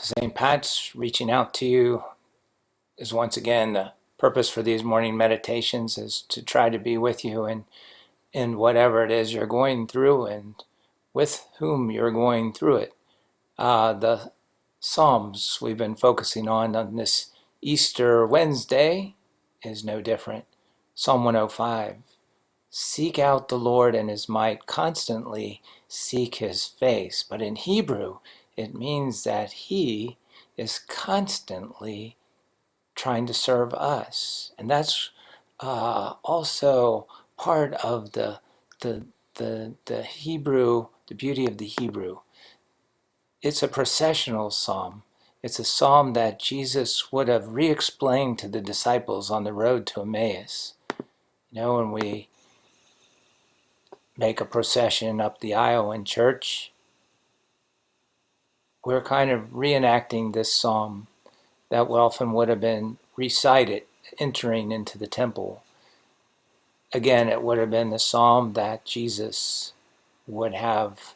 St. Pat's reaching out to you is once again the purpose for these morning meditations is to try to be with you in whatever it is you're going through and with whom you're going through it. The Psalms we've been focusing on this Easter Wednesday is no different. Psalm 105. Seek out the Lord and his might, constantly seek his face. But in Hebrew, it means that he is constantly trying to serve us. And that's also part of the Hebrew, the beauty of the Hebrew. It's a processional psalm. It's a psalm that Jesus would have re-explained to the disciples on the road to Emmaus. When we make a procession up the aisle in church, we're kind of reenacting this psalm that often would have been recited entering into the temple. Again, it would have been the psalm that Jesus would have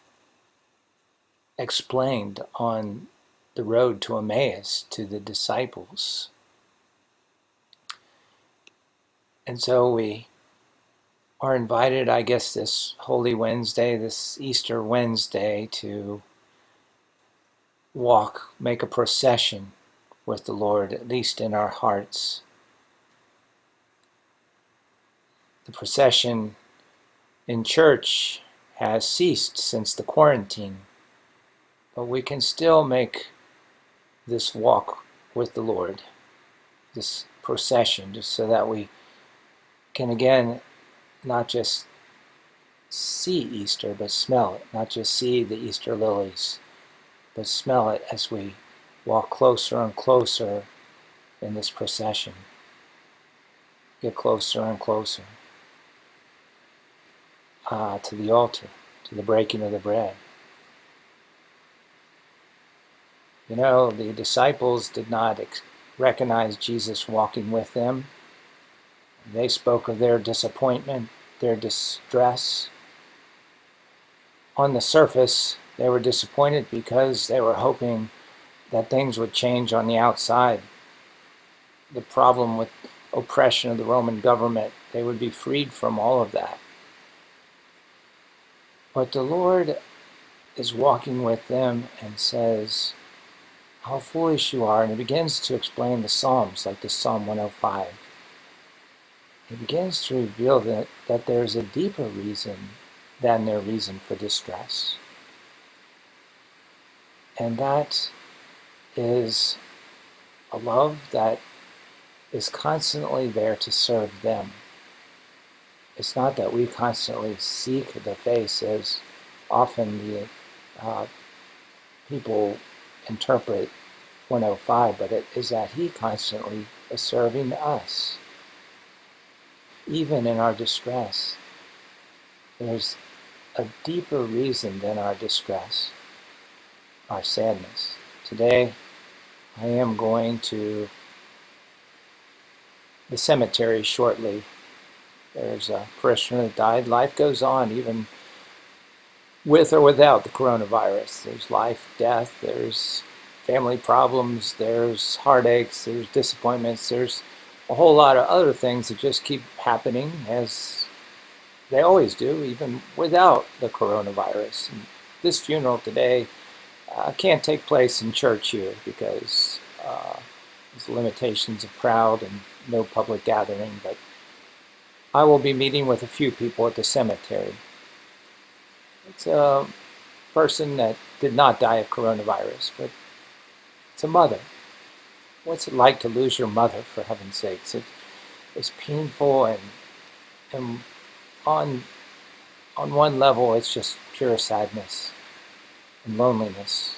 explained on the road to Emmaus to the disciples. And so we are invited, I guess, this Holy Wednesday, this Easter Wednesday, to make a procession with the Lord, at least in our hearts. The procession in church has ceased since the quarantine, but we can still make this walk with the Lord, this procession, just so that we can again not just see Easter, but smell it, not just see the Easter lilies, but smell it as we walk closer and closer in this procession. Get closer and closer to the altar, to the breaking of the bread. The disciples did not recognize Jesus walking with them. They spoke of their disappointment, their distress. On the surface, they were disappointed because they were hoping that things would change on the outside. The problem with oppression of the Roman government, they would be freed from all of that. But the Lord is walking with them and says, how foolish you are. And he begins to explain the Psalms, like the Psalm 105. He begins to reveal that there's a deeper reason than their reason for distress. And that is a love that is constantly there to serve them. It's not that we constantly seek the face, as often the people interpret 105, but it is that he constantly is serving us. Even in our distress, there's a deeper reason than our distress, our sadness. Today, I am going to the cemetery shortly. There's a parishioner that died. Life goes on, even with or without the coronavirus. There's life, death, there's family problems, there's heartaches, there's disappointments, there's a whole lot of other things that just keep happening as they always do, even without the coronavirus. And this funeral today can't take place in church here because there's limitations of crowd and no public gathering, but I will be meeting with a few people at the cemetery. It's a person that did not die of coronavirus, but it's a mother. What's it like to lose your mother, for heaven's sakes? It's painful, and on one level, it's just pure sadness and loneliness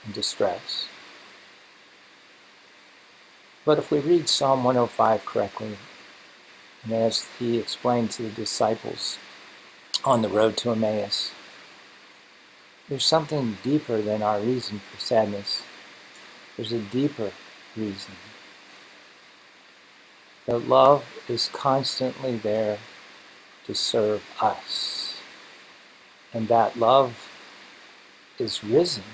and distress. But if we read Psalm 105 correctly, and as he explained to the disciples on the road to Emmaus, there's something deeper than our reason for sadness. There's a deeper reason. That love is constantly there to serve us. And that love is risen.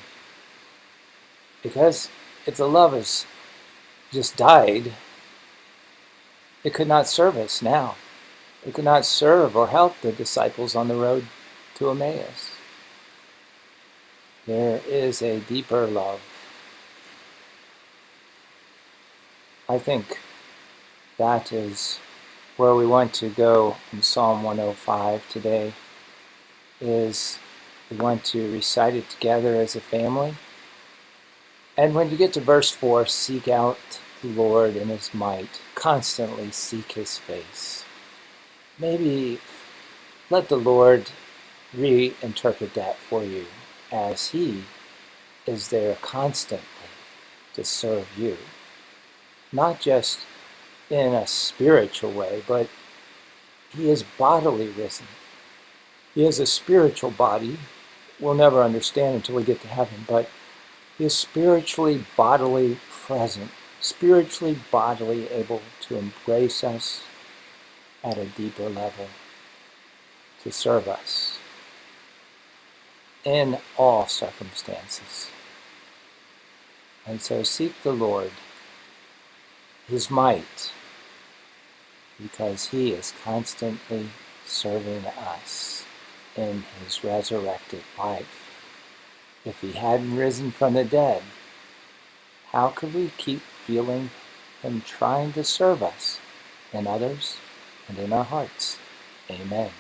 Because if the love has just died, it could not serve us now. It could not serve or help the disciples on the road to Emmaus. There is a deeper love. I think that is where we want to go in Psalm 105 today, is we want to recite it together as a family. And when you get to verse 4, seek out the Lord in his might. Constantly seek his face. Maybe let the Lord reinterpret that for you, as he is there constantly to serve you. Not just in a spiritual way, but he is bodily risen. He has a spiritual body we'll never understand until we get to heaven, but he is spiritually, bodily present, spiritually, bodily able to embrace us at a deeper level, to serve us in all circumstances. And so seek the Lord, his might, because he is constantly serving us in his resurrected life. If he hadn't risen from the dead, how could we keep feeling him trying to serve us in others and in our hearts? Amen.